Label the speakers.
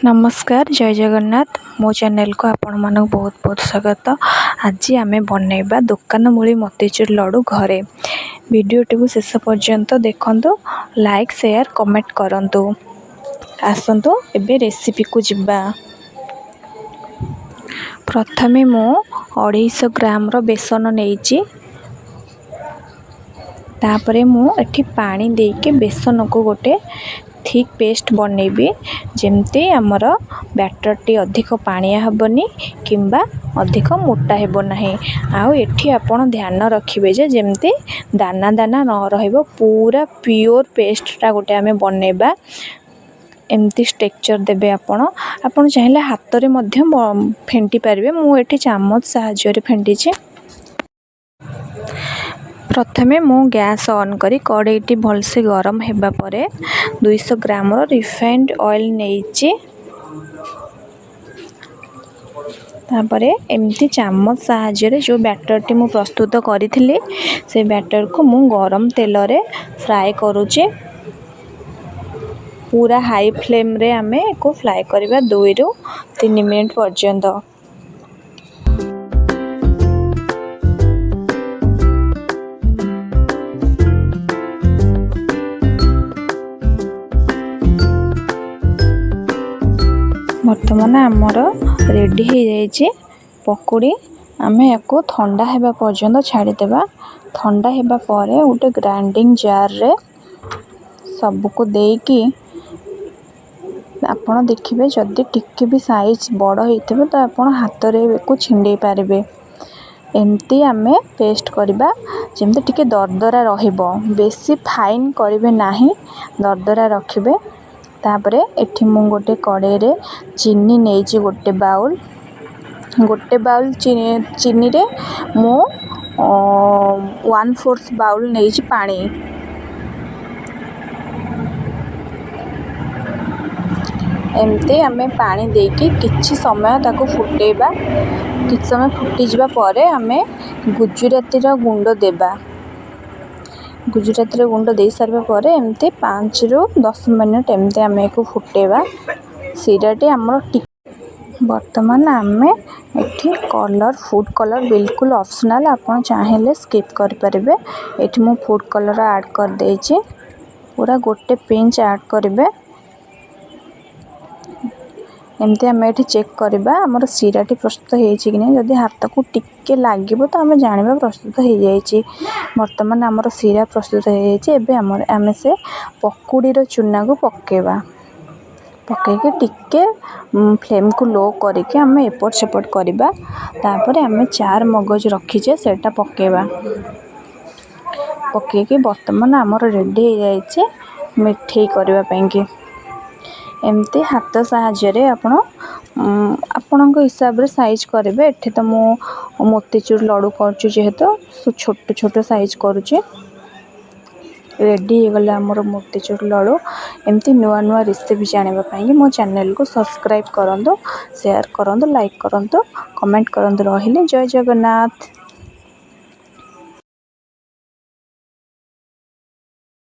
Speaker 1: नमस्कार जय जगन्नाथ मो चैनल को आपण मानक बहुत बहुत स्वागत। आज आम बनैबा दुकान मूली मोतीचूर लड्डू घरे। वीडियोटी को शेष पर्यंत देखंतु, लाइक शेयर कमेंट करंतु। आसंतु एबे रेसिपी को जिबा। प्रथमे मो 250 ग्राम रो बेसन नेइची। तापरे मु एठी पानी देके बेसन को गोटे थिक पेस्ट बनैबी, जेमती आमर बैटर टी अधिक पानिया हेबनी किंबा अधिक मोटा हेबो नाही। आउ एठी आपण ध्यान रखिबे जे जेमती दाना दाना न रहइबो, पूरा प्योर पेस्ट टा गोटे आमे बनैबा। एमती स्ट्रक्चर देबे आपण चाहिले हाथ रे मध्य फेंटी पारिबे। मु एठी चामच सहाय्य रे फेंटी छी। प्रथमे मु गैस ऑन करी कड़ाईटी भलसे गरम हेबा परे 200 ग्राम रो रिफाइंड ऑयल नेइची। तापरे एमती चामच सहाय्य रे जो बैटर टी मु प्रस्तुत करिथिली से बैटर को मु गरम तेल रे फ्राई करूची। पूरा हाई फ्लेम रे आमे को फ्राई करबा 2 रु 3 मिनिट पर्यंत। वर्तमान आमर रेडी हो जाइए पकोड़ी। आमे याको ठंडा हेबा पर्यंत छाड़ी देबा। ठंडा हेबा परे उटे ग्राइंडिंग जार रे सबको देकी आपण देखिबे, जदी टिके भी साइज बड़ होइथिबो तो आपण हाथ रे को छिंडे पारिबे। एमती आमे पेस्ट करबा जेमते टिके दरदरा रहिबो, बेसी फाइन करिवे नाही, दरदरा रखिबे। तापरे एठी मु गोटे कड़ाई रे चीनी नेइची गोटे बाउल चीनी रे मु 1/4 बाउल नेइची पानी। एमती आमे पानी देकी किछि समय ताको फुटेबा। किछि समय फुटी जिबा परे आमे गुजराती रा गुंडो देबा। गुजराती रा गुंडो दे सारबा परे एमती 5 रु 10 मिनिट एमती आमे को फुटेबा। सिराटी हमर वर्तमान आमे एठी कलर फूड कलर बिल्कुल ऑप्शनल, आपण चाहेले स्किप कर परिबे। एठी मु फूड कलर ऐड कर देइची, पूरा गोटे पिंच ऐड करिबे। एमती आमे एठी चेक करबा हमर सिराटी प्रस्तुत हेछि कि नै। जदि हाथ को टिके लागिबो तो आमे जानिबा प्रस्तुत हे जाइछि। वर्तमान हमर सिरा प्रस्तुत हे जाइछि। एबे आमे से पकोड़ी रो चुना को पकेबा। पकेके टिके फ्लेम को लो करके आमे एपट सेपट करबा। तापरे आमे 4 मगज रखिछे सेटा पकेबा। पकेके वर्तमान हमर रेडी हे जाइछि मिठाई करबा पई। एमती हाथ सहाय्य रे आपण हिसाब रे साइज करबे। एठी तो मु मोतीचूर लड्डू करछु, जेहेतु छोट छोट साइज करूची। रेडी हो गला हमर मोतीचूर लड्डू। एमती नुआ नुआ रेसिपी जानिबा पई मो चैनल को सब्सक्राइब करंतु, शेयर करंतु, लाइक करंतु, कमेंट करंतु। रहिले जय जगन्नाथ।